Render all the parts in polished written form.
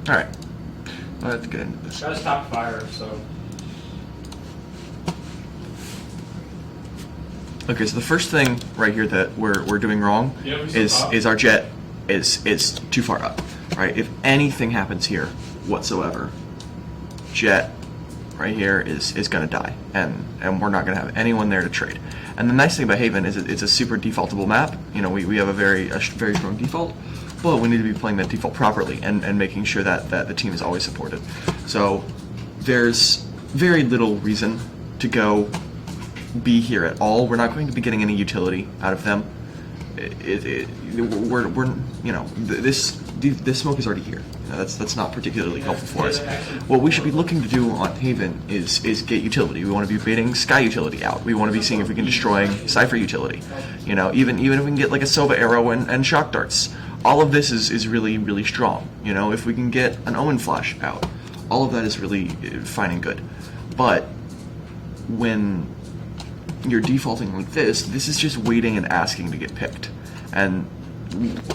Alright. Let's get into this. Gotta stop fire, so. Okay, so the first thing right here that we're doing wrong is our jet is too far up, right? If anything happens here whatsoever, jet right here is going to die, and we're not going to have anyone there to trade. And the nice thing about Haven is it's a super defaultable map. You know, we have a very strong default, but we need to be playing that default properly and making sure that the team is always supported. So there's very little reason to go be here at all. We're not going to be getting any utility out of them. We're you know, this smoke is already here. You know, that's not particularly helpful for us. What we should be looking to do on Haven is get utility. We want to be baiting Sky utility out. We want to be seeing if we can destroy Cypher utility. You know, even if we can get like a Sova arrow and shock darts. All of this is really strong. You know, if we can get an Omen flash out, all of that is really fine and good. But when you're defaulting like this is just waiting and asking to get picked. And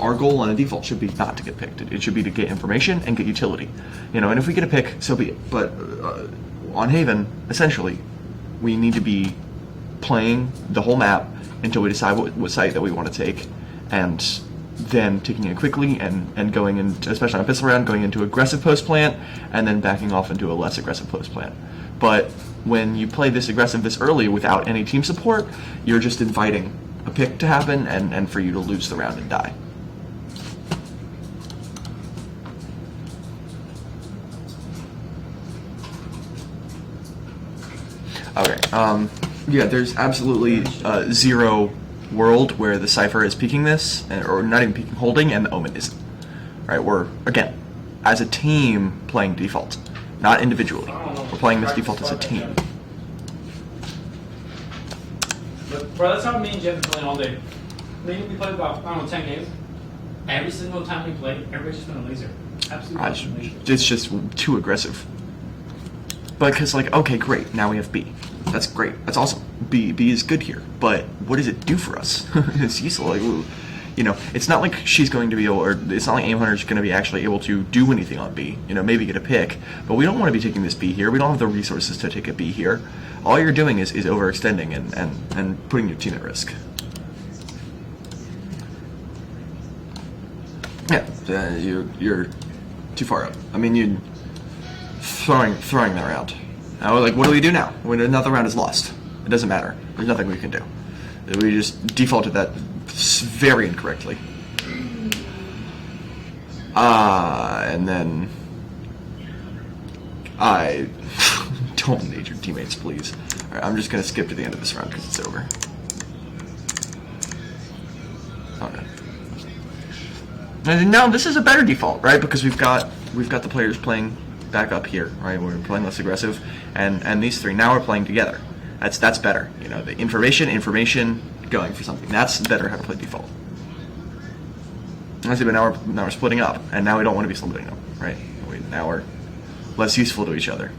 our goal on a default should be not to get picked. It should be to get information and get utility. You know, and if we get a pick, so be it. But on Haven, essentially, we need to be playing the whole map until we decide what site that we want to take, and then taking it quickly and going in, especially on a pistol round, going into aggressive post plant, and then backing off into a less aggressive post plant. But when you play this aggressive this early without any team support, you're just inviting a pick to happen and for you to lose the round and die. Okay, yeah, there's absolutely zero world where the Cypher is peeking this, or not even peeking, holding, and the Omen isn't. Right, we're, again, as a team playing default, not individually. We're playing this default as a team. But, bro, that's how me and Jeff have been playing all day. Maybe we played about, I don't know, 10 games. Every single time we played, everybody's just been a laser. Absolutely. It's just too aggressive. But because, like, okay, great, now we have B. That's great. That's awesome. B is good here. But what does it do for us? It's useful. Like, you know, it's not like she's going to be able, or it's not like Aim Hunter's going to be actually able to do anything on B. You know, maybe get a pick. But we don't want to be taking this B here. We don't have the resources to take a B here. All you're doing is overextending and putting your team at risk. Yeah, you're too far up. I mean, you're throwing that round. Now, like, what do we do now? When another round is lost, it doesn't matter. There's nothing we can do. We just defaulted that very incorrectly. And then I don't need your teammates, please. All right, I'm just gonna skip to the end of this round because it's over. Okay. And now this is a better default, right? Because we've got the players playing back up here, right? We're playing less aggressive, and these three now we're playing together. That's better. You know, the information going for something. That's better how to play default. I see, but now we're splitting up, and now we don't want to be splitting up, right? Now we're less useful to each other.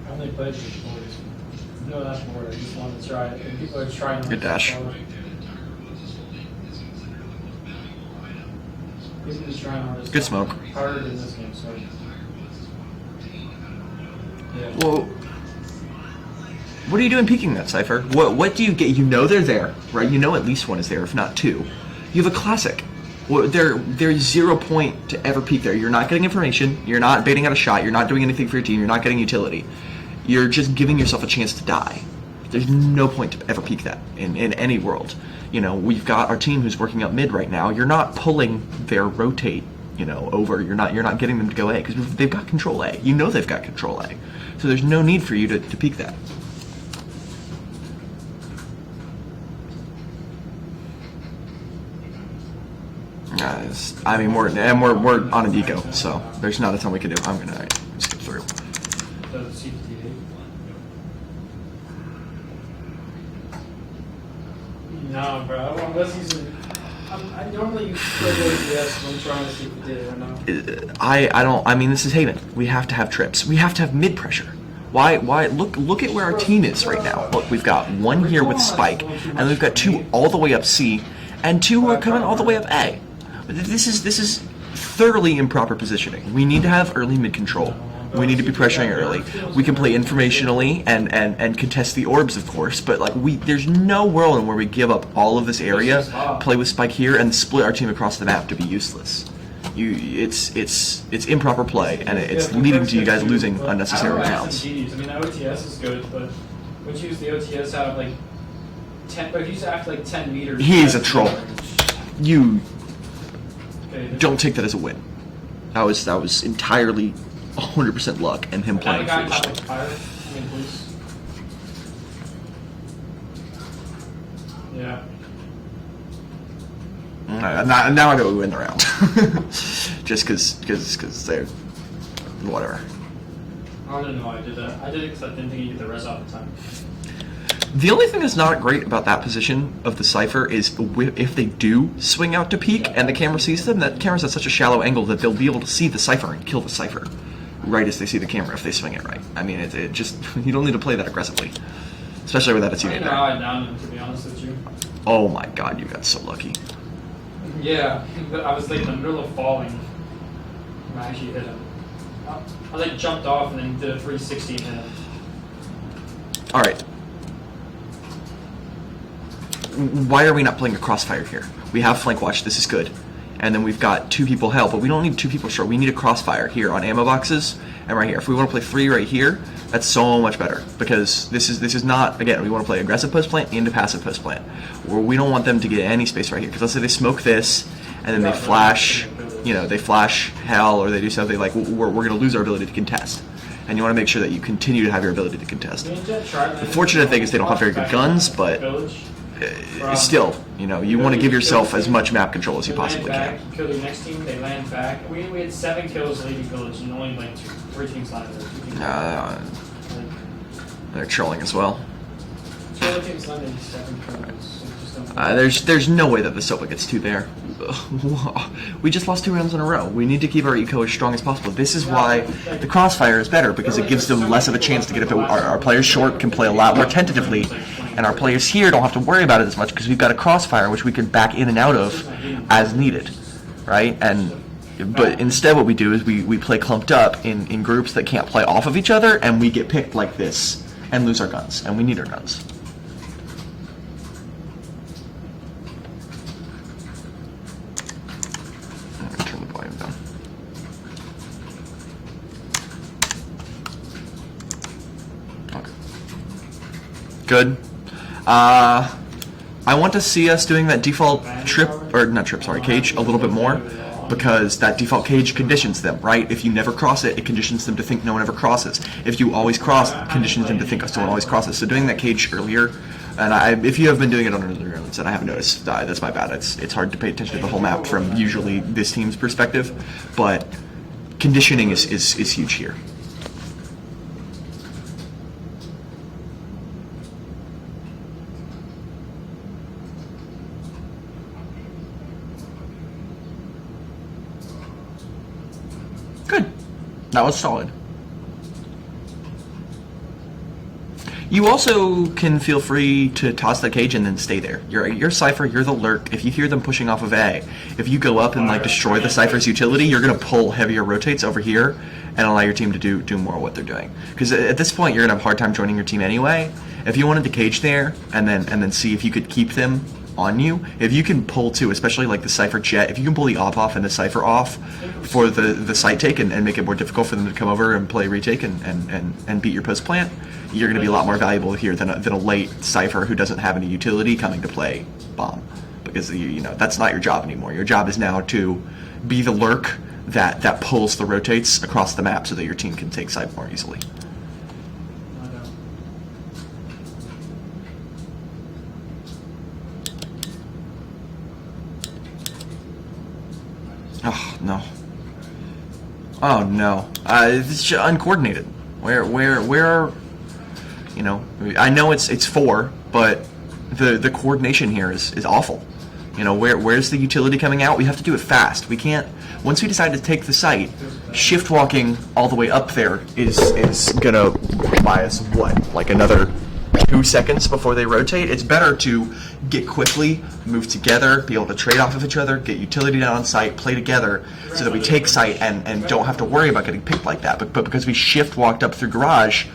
I only played with boys. No, that's more. I just wanted to try it. And people are trying. Good dash. Good smoke. Harder than this game, so. Yeah. Well, what are you doing peeking that, Cypher? What do you get? You know they're there, right? You know at least one is there, if not two. You have a classic. Well, there's 0 point to ever peek there. You're not getting information. You're not baiting out a shot. You're not doing anything for your team. You're not getting utility. You're just giving yourself a chance to die. There's no point to ever peek that in any world. You know, we've got our team who's working up mid right now. You're not pulling their rotate, you know, over. You're not getting them to go A because they've got control A. You know they've got control A. So there's no need for you to peek that. I mean, we're on a deco, so there's not a ton we can do. I'm gonna skip through. No, bro. Unless he's. I normally play yes when I'm trying to see if he did it or not. I don't. I mean, this is Haven. We have to have trips. We have to have mid pressure. Why? Look at where our team is right now. Look, we've got one here with Spike, and we've got two all the way up C, and two who are coming all the way up A. This is thoroughly improper positioning. We need to have early mid control. We need to be pressuring early. We can play informationally and contest the orbs, of course, but like there's no world in where we give up all of this area, play with Spike here, and split our team across the map to be useless. It's improper play, and it's leading to you guys losing unnecessary rounds. I mean, the OTS is good, but would you use the OTS out of like 10? But if you use it after like 10 meters, He is a troll. You okay, don't take that as a win. That was entirely 100% luck and him playing foolishly. Yeah. Now I know we win the round. Just because they're whatever. I don't know why I did that. I did it because I didn't think you get the res off the time. The only thing that's not great about that position of the Cypher is if they do swing out to peek and the camera sees them, that camera's at such a shallow angle that they'll be able to see the Cypher and kill the Cypher right as they see the camera if they swing it right. I mean, it just, you don't need to play that aggressively. Especially without a teammate I know how I downed him, to be honest with you. Oh my god, you got so lucky. Yeah, but I was like in the middle of falling when I actually hit him. I like jumped off and then did a 360 and hit him. Alright. Why are we not playing a crossfire here? We have flank watch, this is good. And then we've got 2 people help, but we don't need 2 people short. We need a crossfire here on ammo boxes and right here. If we want to play 3 right here, that's so much better because this is not, again, we want to play aggressive post plant into passive post plant. Where we don't want them to get any space right here because let's say they smoke this and then they flash, you know, they flash hell or they do something like we're going to lose our ability to contest. And you want to make sure that you continue to have your ability to contest. The fortunate thing is they don't have very good guns, but still, you know, you want to give yourself as much map control as you possibly can. Kill the next team, they land back. We had 7 kills leaving village and only like 3 teams landed there. They're trolling as well. 2 other teams landed 7 kills. There's no way that the Sopa gets 2 there. We just lost 2 rounds in a row. We need to keep our eco as strong as possible. This is why the crossfire is better because it gives them less of a chance to get up. Our players short can play a lot more tentatively, and our players here don't have to worry about it as much because we've got a crossfire which we can back in and out of as needed, right? But instead what we do is we play clumped up in groups that can't play off of each other, and we get picked like this and lose our guns, and we need our guns. Turn the volume down. Okay. Good. I want to see us doing that default cage a little bit more, because that default cage conditions them, right? If you never cross it, it conditions them to think no one ever crosses. If you always cross, it conditions them to think someone always crosses. So doing that cage earlier, and if you have been doing it on earlier rounds, and I haven't noticed, that's my bad. It's hard to pay attention to the whole map from usually this team's perspective, but conditioning is huge here. Good. That was solid. You also can feel free to toss that cage and then stay there. You're Cypher, you're the lurk. If you hear them pushing off of A, if you go up and like destroy the Cypher's utility, you're gonna pull heavier rotates over here and allow your team to do more of what they're doing. Because at this point, you're gonna have a hard time joining your team anyway. If you wanted to cage there and then see if you could keep them on you, if you can pull too, especially like the Cypher jet, if you can pull the off and the Cypher off for the site take and make it more difficult for them to come over and play retake and beat your post plant, you're going to be a lot more valuable here than a late Cypher who doesn't have any utility coming to play bomb, because you know that's not your job anymore. Your job is now to be the lurk that pulls the rotates across the map so that your team can take site more easily. Oh no! Oh no! It's uncoordinated. Where are, you know? I know it's 4, but the coordination here is awful. You know, where's the utility coming out? We have to do it fast. We can't. Once we decide to take the site, shift walking all the way up there is gonna buy us what, like another 2 seconds before they rotate. It's better to get quickly, move together, be able to trade off of each other, get utility down on site, play together, so that we take site and don't have to worry about getting picked like that. But because we shift walked up through garage,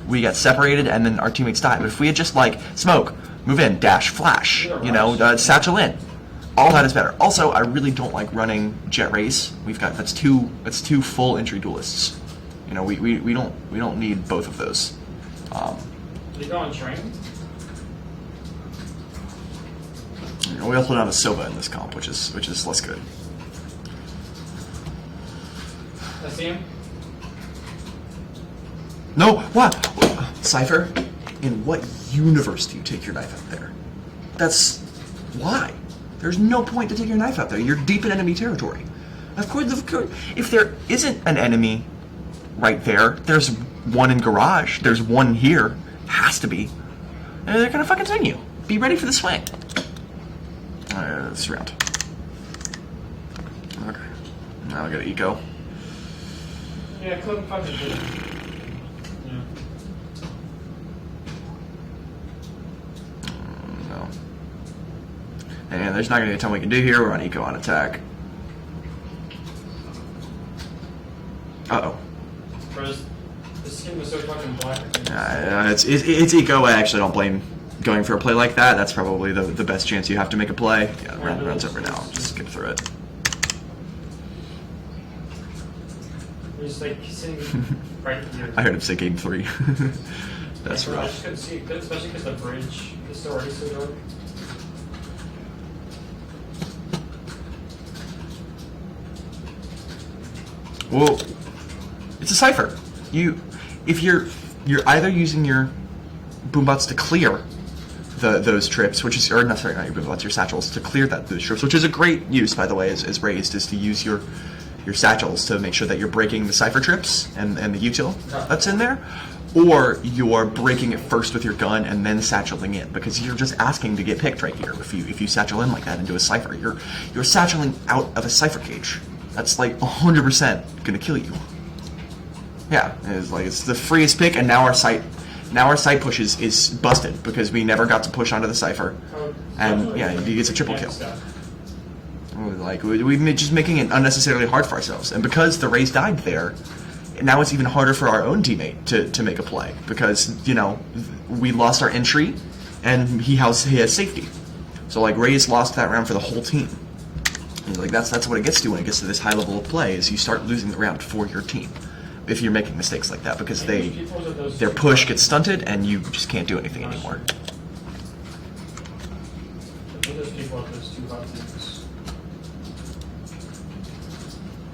we got separated and then our teammates died. But if we had just like smoke, move in, dash, flash, satchel in, all that is better. Also, I really don't like running jet race. That's two full entry duelists. We don't need both of those. You go on train? We also don't have a Silva in this comp, which is less good. I see him. No, what? Cypher, in what universe do you take your knife out there? That's why. There's no point to take your knife out there. You're deep in enemy territory. Of course, if there isn't an enemy right there, there's one in garage. There's one here. Has to be. And they're gonna fucking swing you. Be ready for the swing. This round. Okay. Now I got eco. Yeah, couldn't fucking do it. No. And there's not gonna be a ton we can do here. We're on eco on attack. Uh-oh. This skin was so fucking black. It's eco. I actually don't blame going for a play like that. That's probably the best chance you have to make a play. Yeah, the round's over now. Just skip through it. You're just like sitting right here. I heard him say game 3. That's I rough. just couldn't see it good, especially because the bridge is still already so dark. Well, it's a cipher. If you're either using your boombots to clear those trips, which is, or not sorry, not your boombots, your satchels to clear those trips, which is a great use, by the way, as raised, is to use your satchels to make sure that you're breaking the cipher trips and the util that's in there, or you're breaking it first with your gun and then satcheling in, because you're just asking to get picked right here. If you satchel in like that into a cipher, you're satcheling out of a cipher cage. That's like 100% gonna kill you. Yeah, it's the freest pick, and now our site push is busted because we never got to push onto the cipher, and yeah, he gets a triple kill. Like we're just making it unnecessarily hard for ourselves, and because the Rays died there, now it's even harder for our own teammate to make a play, because we lost our entry, and he has safety. So like Rays lost that round for the whole team. And like that's what it gets to when it gets to this high level of play, is you start losing the round for your team if you're making mistakes like that, because their push gets stunted and you just can't do anything anymore. I think there's people at those 2 hot things.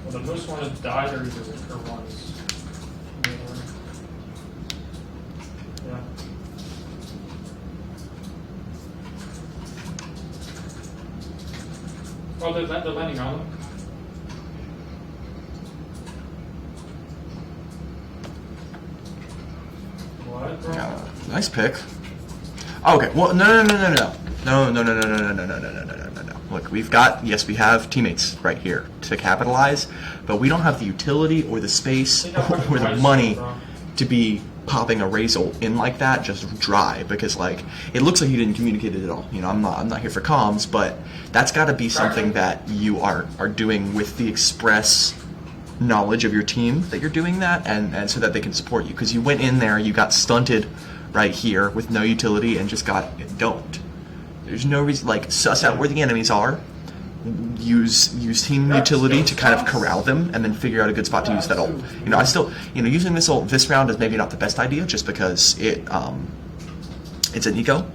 Well, the most one has died or runs. Yeah. Oh, they're landing on them. What, bro? Nice pick. Okay, well, no. Look, we have teammates right here to capitalize, but we don't have the utility or the space or the money to be popping a Raze ult in like that just dry, because like it looks like you didn't communicate it at all. I'm not here for comms, but that's got to be something that you are doing with the express knowledge of your team that you're doing that, and so that they can support you, because you went in there, you got stunted right here with no utility and just got domed. There's no reason, like, suss out where the enemies are, use team utility to kind of corral them, and then figure out a good spot to use that ult. I still, using this ult this round is maybe not the best idea, just because it's an eco,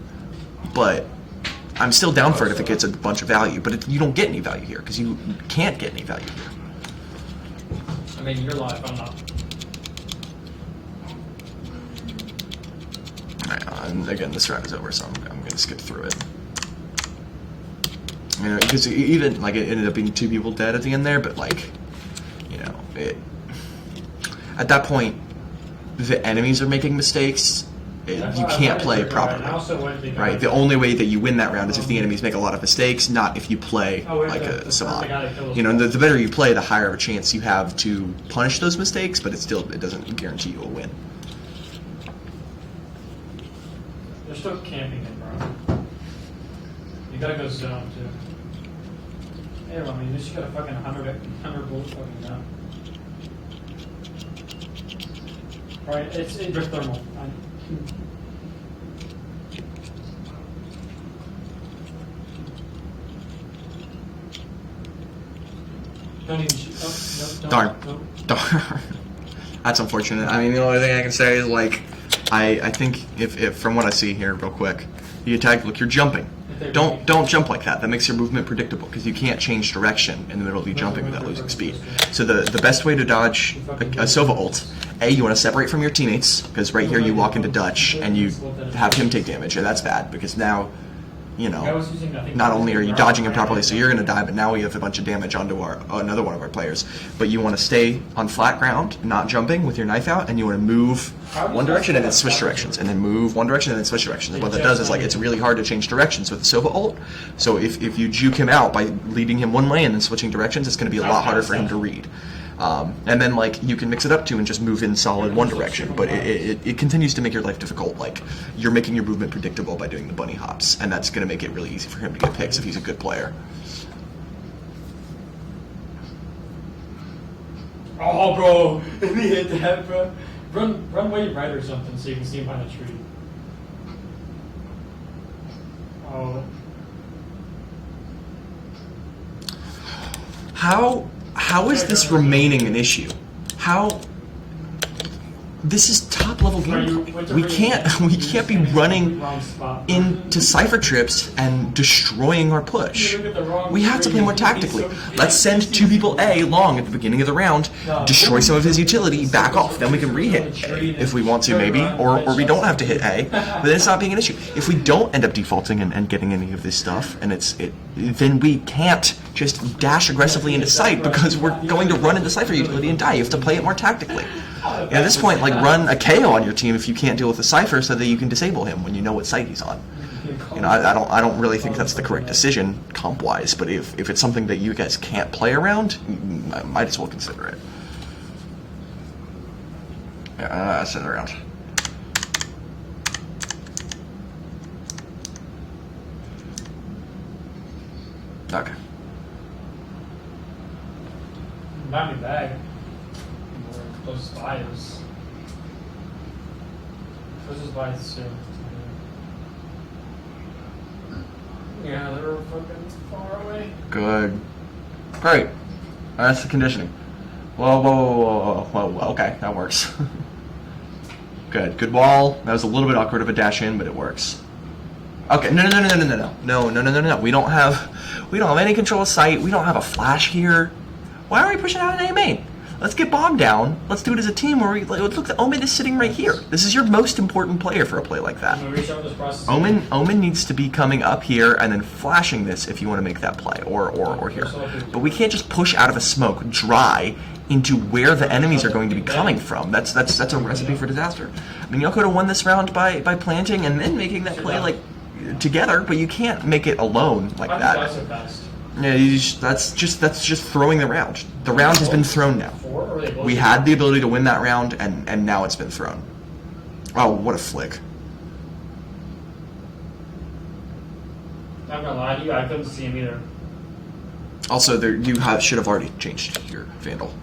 but I'm still down for it if it gets a bunch of value, but you don't get any value here, because you can't get any value here. I mean, you're live, I'm not. And again, this round is over, so I'm going to skip through it. Because even, like, it ended up being 2 people dead at the end there, but, like, at that point, the enemies are making mistakes. You can't play properly, right? The only way that you win that round is if the enemies make a lot of mistakes, not if you play like a savant. And the better you play, the higher of a chance you have to punish those mistakes, but it doesn't guarantee you a win. They're still camping it, bro. You gotta go zone too. Hey, I mean, you just got a fucking 100 bullets fucking down. Alright, it's drift thermal. Don't even shoot. Oh, no, Darn. No. Darn. That's unfortunate. I mean, the only thing I can say is, like, I think if from what I see here, real quick, you attack, look, you're jumping. Don't jump like that. That makes your movement predictable because you can't change direction in the middle of you jumping without losing speed. So the best way to dodge a Sova ult, you want to separate from your teammates because right here you walk into Dutch and you have him take damage, and that's bad because now, you know, not only are you dodging him properly, so you're going to die, but now we have a bunch of damage onto another one of our players. But you want to stay on flat ground, not jumping with your knife out, and you want to move one direction and then switch directions, and then move one direction and then switch directions. And what that does is, like, it's really hard to change directions with the Sova ult. So if you juke him out by leading him one way and then switching directions, it's going to be a lot harder for him to read. And then, like, you can mix it up too and just move in solid one direction, but it continues to make your life difficult. Like, you're making your movement predictable by doing the bunny hops, and that's going to make it really easy for him to get picks if he's a good player. Oh, bro! Let me hit that, bro. Run way right or something so you can see him behind a tree. Oh. How is this remaining an issue? How? This is top level gameplay. We can't be running into cipher trips and destroying our push. We have to play more tactically. Let's send two people A long at the beginning of the round, destroy some of his utility, back off. Then we can re-hit A if we want to, maybe, or we don't have to hit A. But then it's not being an issue. If we don't end up defaulting and getting any of this stuff, and then we can't just dash aggressively into sight because we're going to run into cipher utility and die. You have to play it more tactically. At this point, like, run a KO on your team if you can't deal with the cipher so that you can disable him when you know what site he's on. You know, I don't really think that's the correct decision comp-wise, but if it's something that you guys can't play around, I might as well consider it. Yeah, send it around. Okay. Not me bag. Closest by is. Closest by is soon. Yeah, they're fucking far away. Good. Great. That's the conditioning. Whoa. Okay, that works. Good. Good wall. That was a little bit awkward of a dash in, but it works. Okay. No. We don't have any control of sight. We don't have a flash here. Why are we pushing out an A main? Let's get bombed down. Let's do it as a team where look, the Omen is sitting right here. This is your most important player for a play like that. Omen needs to be coming up here and then flashing this if you want to make that play, or here. But we can't just push out of a smoke dry into where the enemies are going to be coming from. That's a recipe for disaster. I mean, y'all could have won this round by planting and then making that play like together, but you can't make it alone like that. Yeah, that's just throwing the round. The round has been thrown now. We had the ability to win that round, and now it's been thrown. Oh, what a flick. Not gonna lie to you, I couldn't see him either. Also, should have already changed your Vandal.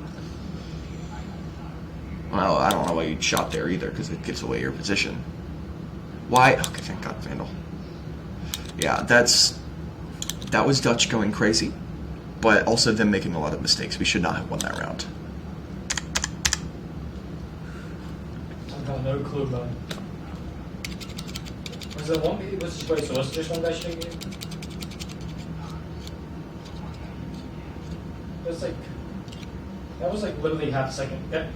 Well, I don't know why you shot there either, because it gives away your position. Why? Okay, thank God, Vandal. Yeah, that was Dutch going crazy, but also them making a lot of mistakes. We should not have won that round. I've got no clue, bud. Was it one? Wait, so was it just one guy shooting you? That was like literally half a second. Yep.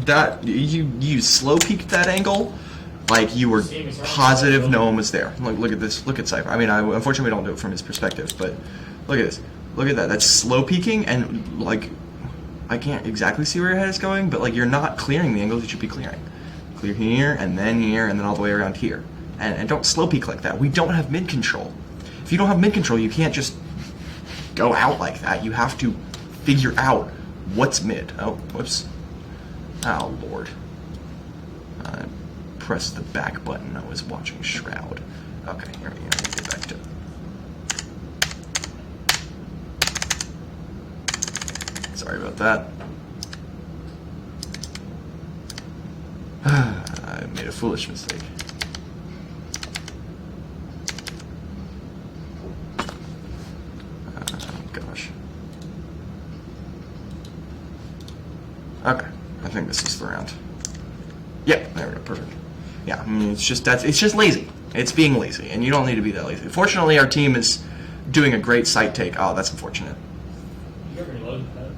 That you slow peeked that angle, like you were positive no one was there. Look at this. Look at Cypher. I mean, unfortunately we don't do it from his perspective, but look at this. Look at that. That's slow peeking, and like I can't exactly see where your head is going, but like you're not clearing the angles you should be clearing. Clear here, and then all the way around here. And don't slow peek like that. We don't have mid control. If you don't have mid control, you can't just go out like that. You have to figure out what's mid. Oh, whoops. Oh, Lord. I pressed the back button. I was watching Shroud. Okay, here we go. Get back to... Sorry about that. I made a foolish mistake. Gosh. Okay, I think this is the round. Yep, there we go, perfect. Yeah, I mean, it's just lazy. It's being lazy, and you don't need to be that lazy. Fortunately, our team is doing a great site take. Oh, that's unfortunate. You got reloaded that.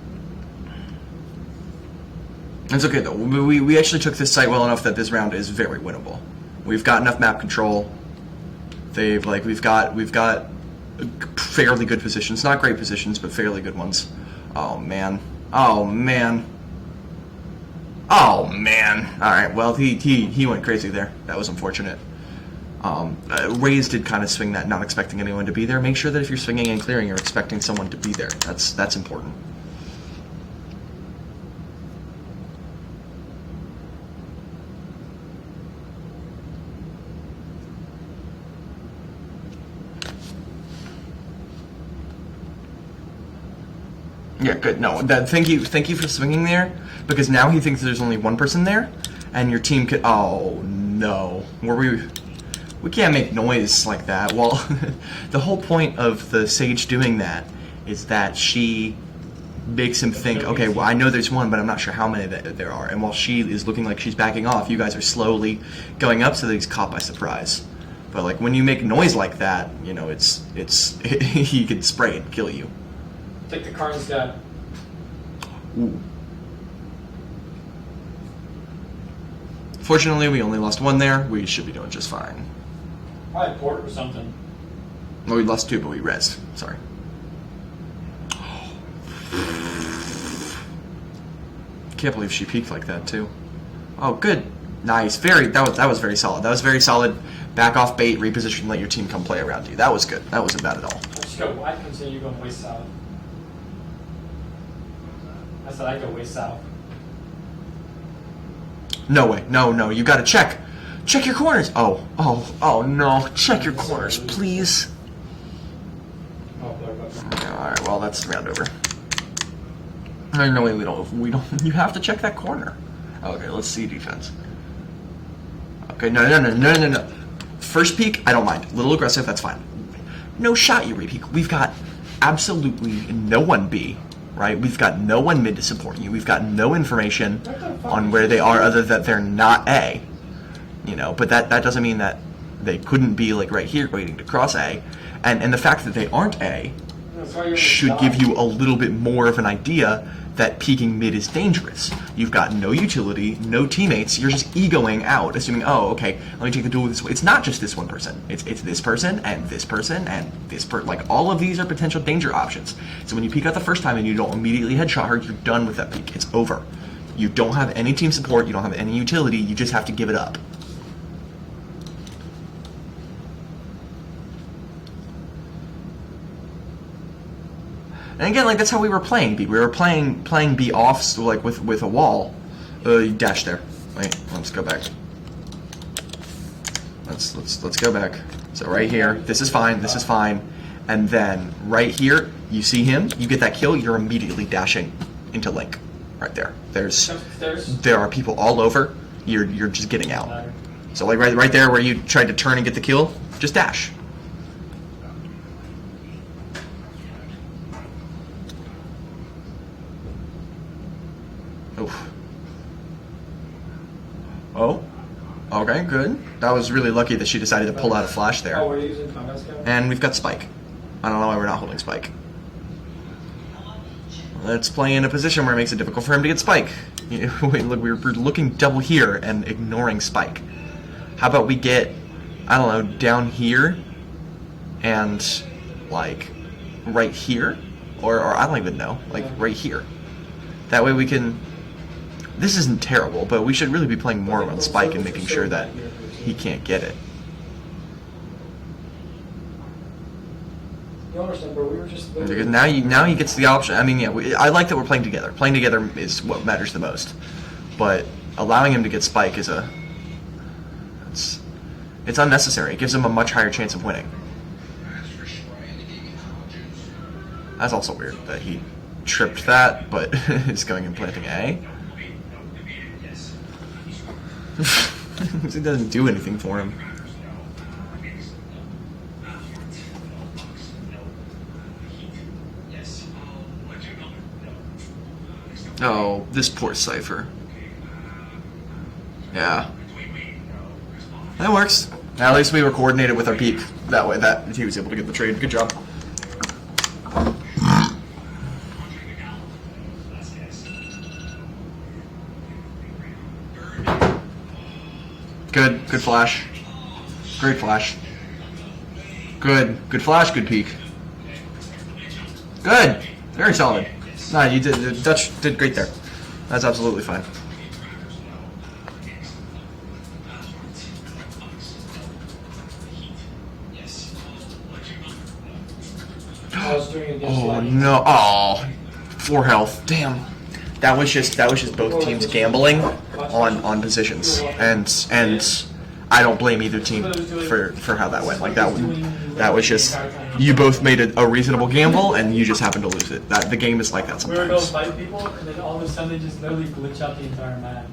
It's okay though. We actually took this site well enough that this round is very winnable. We've got enough map control. We've got fairly good positions. Not great positions, but fairly good ones. Oh man. Oh man. Oh man. Alright, well he went crazy there. That was unfortunate. Rays did kind of swing that, not expecting anyone to be there. Make sure that if you're swinging and clearing, you're expecting someone to be there. That's important. Yeah, good. No, thank you for swinging there, because now he thinks there's only one person there, and your team could. Oh no, we can't make noise like that. Well, the whole point of the Sage doing that is that she makes him think, okay, well, I know there's one, but I'm not sure how many there are. And while she is looking like she's backing off, you guys are slowly going up so that he's caught by surprise. But like when you make noise like that, you know, it's he can spray and kill you. I think the Karn's got. Ooh. Fortunately, we only lost one there. We should be doing just fine. Probably port or something. Well, we lost two, but we rezzed. Sorry. Can't believe she peeked like that too. Oh, good, nice, that was very solid. That was very solid. Back off bait, reposition, let your team come play around you. That was good. That wasn't bad at all. Let's go wide, continue going way south. I said I go way south. No way. No. You gotta check. Check your corners. Oh no. Check your corners, please. Alright, well, that's round over. No way, we don't. You have to check that corner. Okay, let's see defense. Okay, no. First peek, I don't mind. A little aggressive, that's fine. No shot, you repeat. We've got absolutely no one B. Right? We've got no one mid to support you. We've got no information on where they are other than they're not A. You know, but that doesn't mean that they couldn't be like right here waiting to cross A. And the fact that they aren't A should give you a little bit more of an idea that peeking mid is dangerous. You've got no utility, no teammates, you're just egoing out, assuming, oh, okay, let me take the duel this way. It's not just this one person. It's this person, and this person, and this person. Like, all of these are potential danger options. So when you peek out the first time and you don't immediately headshot her, you're done with that peek. It's over. You don't have any team support, you don't have any utility, you just have to give it up. And again, like, that's how we were playing B. We were playing B off, so like with a wall. Dash there. Wait, let's go back. Let's go back. So right here, this is fine. And then right here, you see him, you get that kill, you're immediately dashing into Link. Right there. There are people all over. You're just getting out. So like right there where you tried to turn and get the kill, just dash. Oof. Oh, okay, good. That was really lucky that she decided to pull out a flash there. Oh, we're using combat scout? And we've got Spike. I don't know why we're not holding Spike. Let's play in a position where it makes it difficult for him to get Spike. Wait, look, we're looking double here and ignoring Spike. How about we get, I don't know, down here and like right here? Or I don't even know, like right here. That way we can... This isn't terrible, but we should really be playing more on Spike and making sure that he can't get it. unfortunate, but we were just. Because now he gets the option. I mean, yeah, I like that we're playing together. Playing together is what matters the most. But allowing him to get spike is it's unnecessary. It gives him a much higher chance of winning. That's also weird that he tripped that, but is going and planting A. It doesn't do anything for him. Oh, this poor Cypher. Yeah. That works. At least we were coordinated with our peak that way. That he was able to get the trade. Good job. Good flash. Great flash. Good flash, good peek. Good. Very solid. Nah, you did. Dutch did great there. That's absolutely fine. Oh no! Oh, 4 health. Damn. That was just both teams gambling on positions, and I don't blame either team for how that went. Like that was just you both made a reasonable gamble, and you just happened to lose it. That the game is like that We were going to sometimes. fight people, and then all of a sudden they just literally glitch out the entire map.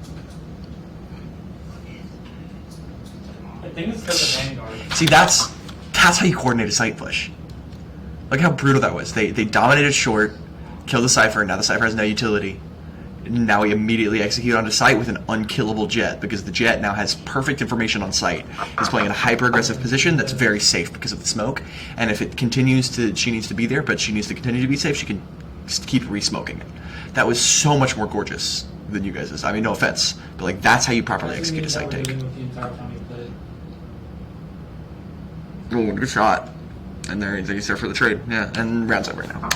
I think it's because of Vanguard. See, that's how you coordinate a site push. Look how brutal that was. They dominated short, killed the Cypher, and now the Cypher has no utility. Now we immediately execute onto site with an unkillable Jet, because the Jet now has perfect information on site. He's playing in a hyper-aggressive position that's very safe because of the smoke, and if it continues to, she needs to be there, but she needs to continue to be safe, she can just keep re-smoking it. That was so much more gorgeous than you guys'. I mean, no offense, but like that's how you properly execute a site take. Oh, good shot. And there he's there for the trade. Yeah, and round's over now.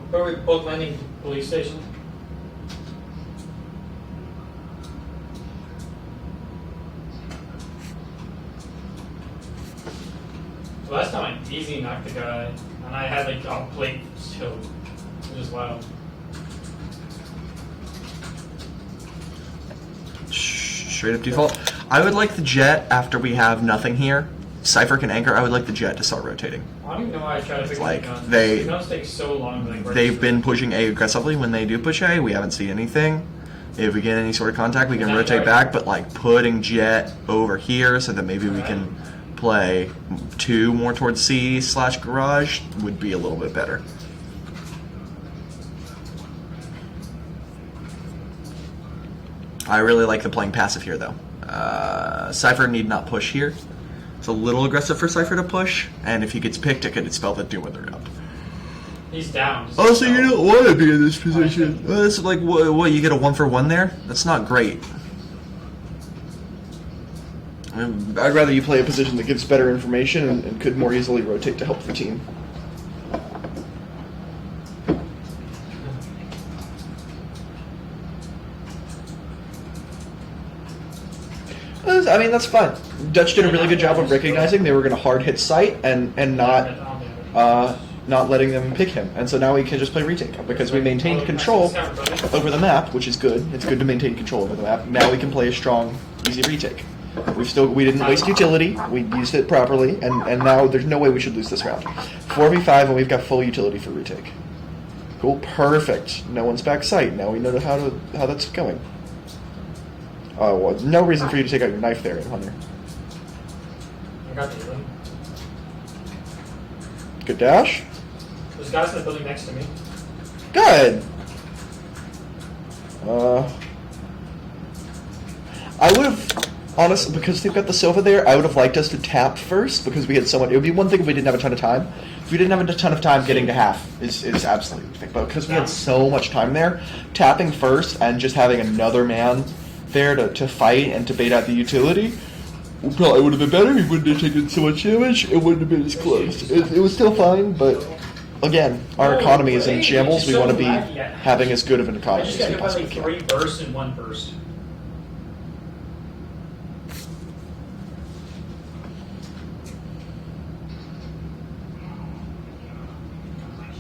Where are we both landing? Police station? Last time I easy knocked the guy, and I had like a plate too. It was wild. Straight up default. I would like the Jet after we have nothing here. Cypher can anchor. I would like the Jet to start rotating. I don't even know why I tried to figure Like, the guns. they- The guns take so long to like. They've been pushing A aggressively. When they do push A, we haven't seen anything. If we get any sort of contact, we can rotate back. But like putting Jet over here so that maybe we can play 2 more towards C/garage would be a little bit better. I really like the playing passive here, though. Cypher need not push here. It's a little aggressive for Cypher to push, and if he gets picked, it could spell the doom of the round. He's down. Oh, so you don't want to be in this position? It's like, what, you get a 1-for-1 there? That's not great. I'd rather you play a position that gives better information and could more easily rotate to help the team. I mean, that's fine. Dutch did a really good job of recognizing they were going to hard hit site and not letting them pick him. And so now we can just play retake because we maintained control over the map, which is good. It's good to maintain control over the map. Now we can play a strong, easy retake. We didn't waste utility. We used it properly, and now there's no way we should lose this round. 4v5, and we've got full utility for retake. Cool, perfect. No one's back site. Now we know how that's going. Oh, well, no reason for you to take out your knife there, Hunter. I got the room. Good dash. There's guys in the building next to me. Good. I would have, honestly, because they've got the Sova there, I would have liked us to tap first because we had so much. It would be one thing if we didn't have a ton of time. If we didn't have a ton of time, getting to half is absolutely thing. But because we had so much time there, tapping first and just having another man there to fight and to bait out the utility, probably would have been better. He wouldn't have taken so much damage. It wouldn't have been as close. It was still fine, but again, our economy is in shambles. We want to be having as good of an I economy just as got we hit by possibly like can. 3 bursts in 1 burst.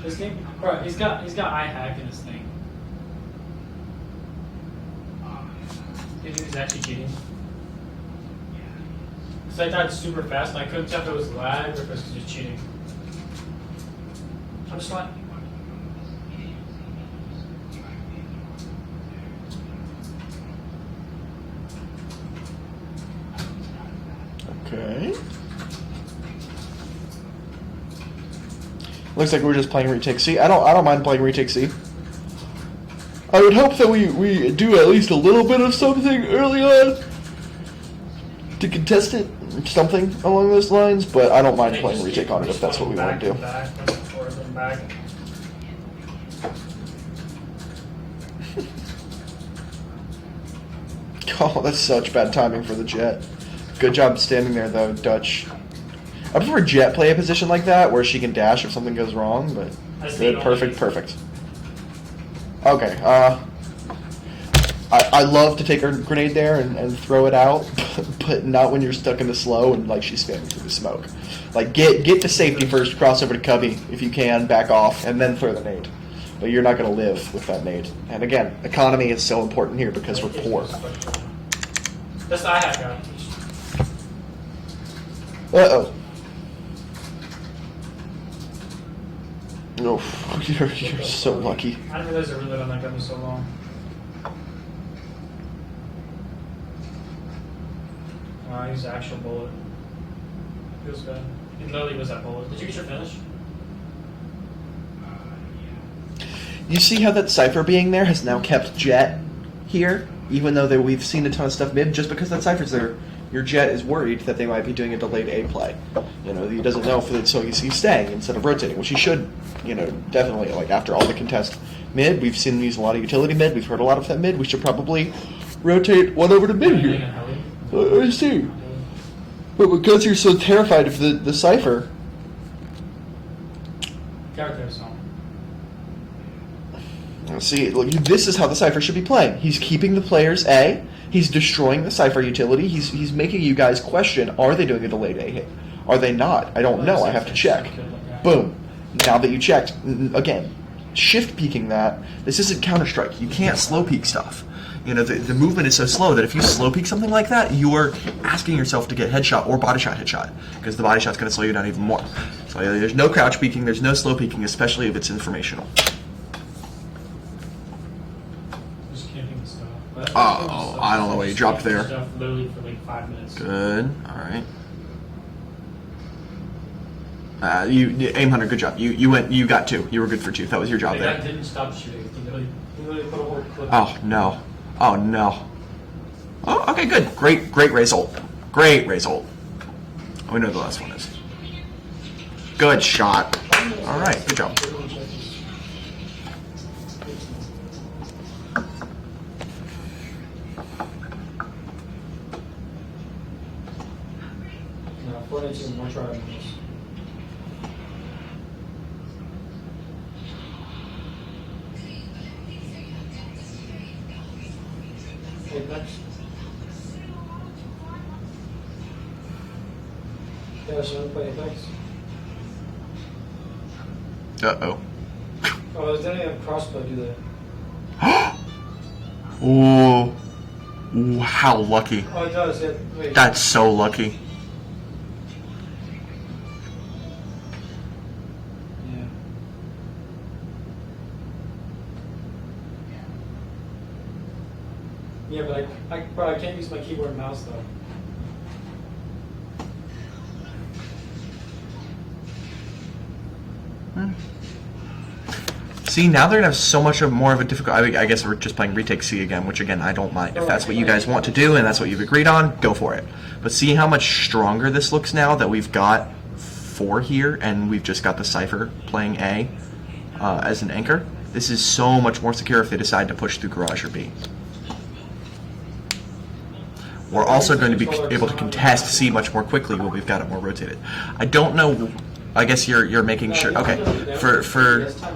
This game, bro, he's got eye hack in his thing. You think he's actually cheating? Because I died super fast and I couldn't tell if it was lag or if it was just cheating. I'm just like, Okay. Looks like we're just playing retake C. I don't mind playing retake C. I would hope that we do at least a little bit of something early on to contest it, something along those lines, but I don't mind they playing just retake keep on it if that's what we want to do. respawning back and forth and back. Oh, that's such bad timing for the Jet. Good job standing there, though, Dutch. I prefer Jet play a position like that, where she can dash if something goes wrong, but That's the good, only- perfect. Okay, I love to take her grenade there and throw it out, but not when you're stuck in the slow and, like, she's spamming through the smoke. Like, get to safety first, cross over to Cubby, if you can, back off, and then throw the nade. But you're not going to live with that nade. And again, economy is so important here because we're poor. That's the eye hack guy. Uh-oh. Oh, you're so lucky. I didn't realize the reload on that gun was so long. Wow, I used the actual bullet. Feels good. It literally was that bullet. Did you get your finish? You see how that Cypher being there has now kept Jet here? Even though we've seen a ton of stuff mid, just because that Cypher's there, your Jet is worried that they might be doing a delayed A play. You know, he doesn't know if it, so he's staying instead of rotating, which he should, you know, definitely. Like, after all the contest mid, we've seen him use a lot of utility mid, we've heard a lot of that mid, we should probably rotate one over to mid here. I see. But because you're so terrified of the Cypher, Character song. see, look, this is how the Cypher should be playing. He's keeping the players A. He's destroying the Cypher utility. He's making you guys question, are they doing a delayed A hit? Are they not? I don't know. I have to check. Boom. Now that you checked, again, shift peeking that. This isn't Counter-Strike. You can't slow peek stuff. You know, the movement is so slow that if you slow peek something like that, you're asking yourself to get headshot or body shot headshot, because the body shot's going to slow you down even more. So there's no crouch peeking, there's no slow peeking, especially if it's informational. Just camping stuff. But Oh, I don't know what you dropped there. Stuff literally for like 5 minutes. Good. All right. You aim hunter. Good job. You went. You got 2. You were good for 2. That was your job The guy there. didn't stop shooting. He literally put a whole clip. Oh no. Oh no. Oh, okay. Good. Great result. Great result. We know the last one is. Good shot. All right. Good job. No, 42 more try than this. Apex. Yeah, so we play Apex. Uh-oh. Oh, it doesn't have crossbow, do they? Ooh. Ooh, how lucky. Oh, it does. Yeah, wait. That's so lucky. Yeah. Yeah, but I can't use my keyboard and mouse though. See, now they're gonna have so much more of a difficult. I guess we're just playing retake C again, which again I don't mind. If that's what you guys want to do and that's what you've agreed on, go for it. But see how much stronger this looks now that we've got 4 here and we've just got the Cypher playing A as an anchor. This is so much more secure if they decide to push through garage or B. we're also going to be able to contest C much more quickly when we've got it more rotated. I don't know. I guess you're making sure. Okay, for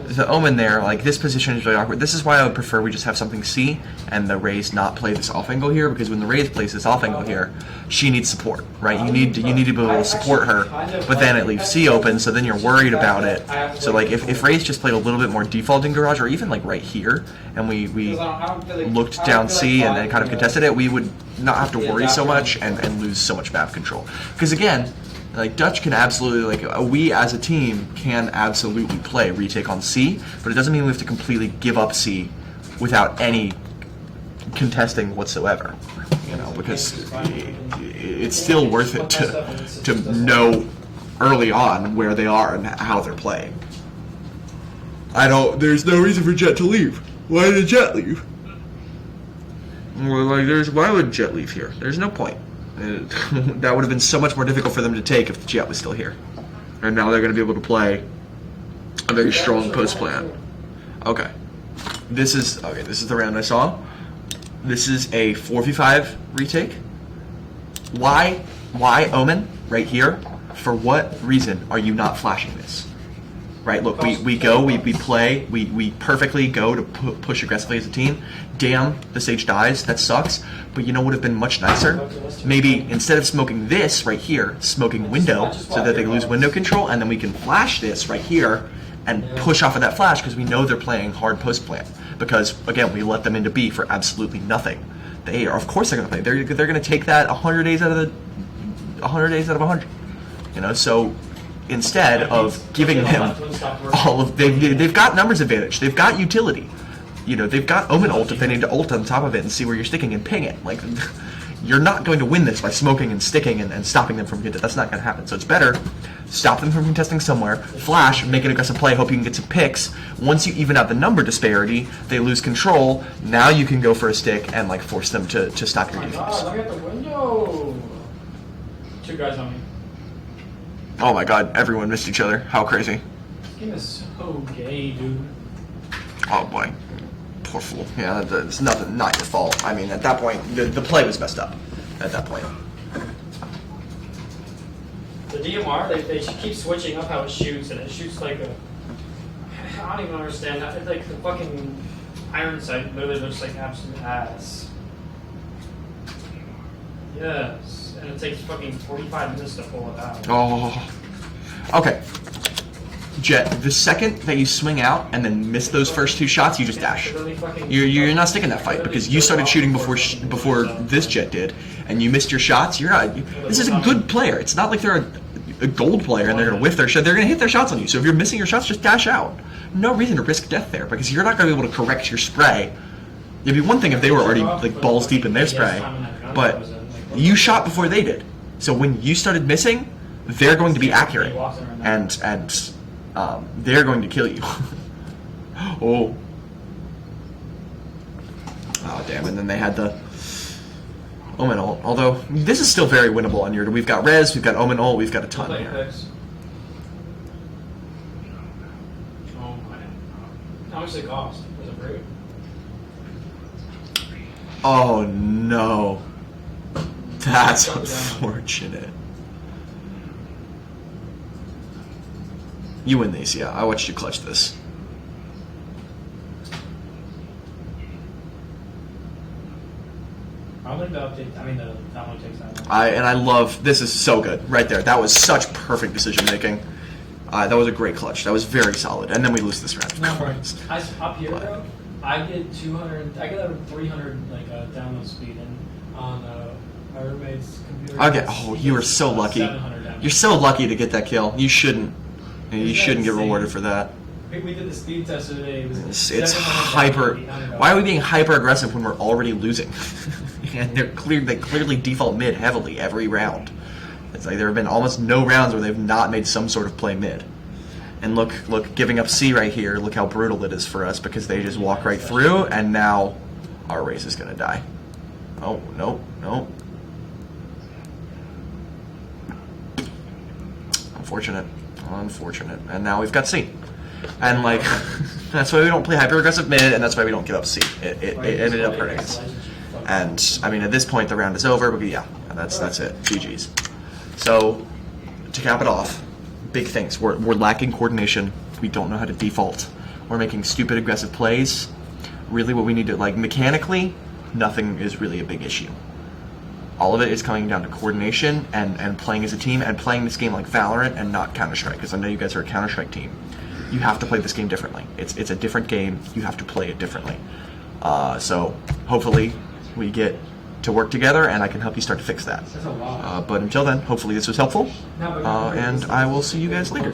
the Omen there, like this position is really awkward. This is why I would prefer we just have something C and the Raze not play this off angle here, because when the Raze plays this off angle here, she needs support, right? You need to be able to support her, but then it leaves C open, so then you're worried about it. So like if Raze just played a little bit more defaulting garage, or even like right here, and we looked down C and then kind of contested it, we would not have to worry so much and lose so much map control. Because again, like Dutch can absolutely, like we as a team can absolutely play retake on C, but it doesn't mean we have to completely give up C without any contesting whatsoever, you know, because it's still worth it to know early on where they are and how they're playing. There's no reason for Jet to leave. Why did Jet leave? Well, like, why would Jet leave here? There's no point. That would have been so much more difficult for them to take if the Jet was still here. And now they're going to be able to play a very strong post plan. Okay. This is the round I saw. This is a 4v5 retake. Why Omen right here? For what reason are you not flashing this? Right, look, we play, we perfectly go to push aggressively as a team. Damn, the Sage dies, that sucks. But you know what would have been much nicer? Maybe instead of smoking this right here, smoking window, so that they lose window control, and then we can flash this right here and push off of that flash, because we know they're playing hard post plan. Because again, we let them into B for absolutely nothing. They are, of course, they're going to play. They're going to take that 100 days out of 100. You know, so instead of giving them all of, they've got numbers advantage, they've got utility, you know, they've got Omen ult if they need to ult on top of it and see where you're sticking and ping it. Like, you're not going to win this by smoking and sticking and stopping them from getting it. That's not going to happen. So it's better stop them from contesting somewhere, flash, make an aggressive play, hope you can get some picks. Once you even out the number disparity, they lose control. Now you can go for a stick and like force them to stop your defense. Look at the window. 2 guys on me. Oh my god, everyone missed each other. How crazy. This game is so gay, dude. Oh boy. Poor fool. Yeah, it's not your fault. I mean, at that point, the play was messed up. At that point. The DMR, they keep switching up how it shoots, and it shoots like a... I don't even understand. It's like the fucking iron sight literally looks like absolute ass. Yes. And it takes fucking 45 minutes to pull it out. Oh. Okay. Jet, the second that you swing out and then miss those first 2 shots, you just dash. You're not sticking that fight because you started shooting before this Jet did, and you missed your shots. You're not. This is a good player. It's not like they're a gold player and they're gonna whiff their shot. They're gonna hit their shots on you. So if you're missing your shots, just dash out. No reason to risk death there because you're not gonna be able to correct your spray. It'd be one thing if they were already like balls deep in their spray, but you shot before they did. So when you started missing, they're going to be accurate, and they're going to kill you. Oh, damn! And then they had the Omen ult. Although this is still very winnable on your. We've got Res, we've got Omen ult, we've got a ton here. Oh my! How much does it cost? Was it free? Oh no! That's unfortunate. You win these, yeah. I watched you clutch this. I don't think the update. I mean, the download takes that long. I love this. Is so good right there. That was such perfect decision making. That was a great clutch. That was very solid. And then we lose this round. Of course. Up here, though, I get 200. I get a 300 like download speed, and on my roommate's computer. Okay. Oh, you were so lucky. You're so lucky to get that kill. You shouldn't. You shouldn't get rewarded for that. We did the speed test today. It's hyper. Why are we being hyper aggressive when we're already losing? And they clearly default mid heavily every round. It's like there have been almost no rounds where they've not made some sort of play mid. And look, giving up C right here. Look how brutal it is for us because they just walk right through, and now our race is gonna die. Oh no. Unfortunate. And now we've got C. And like, that's why we don't play hyper aggressive mid, and that's why we don't give up C. It ended up hurting us. And I mean, at this point, the round is over. But yeah, that's it. GG's. So to cap it off, big things. We're lacking coordination. We don't know how to default. We're making stupid aggressive plays. Really, what we need to, like, mechanically, nothing is really a big issue. All of it is coming down to coordination and playing as a team and playing this game like Valorant and not Counter-Strike, because I know you guys are a Counter-Strike team. You have to play this game differently. It's a different game. You have to play it differently. So hopefully we get to work together and I can help you start to fix that. But until then, hopefully this was helpful, and I will see you guys later.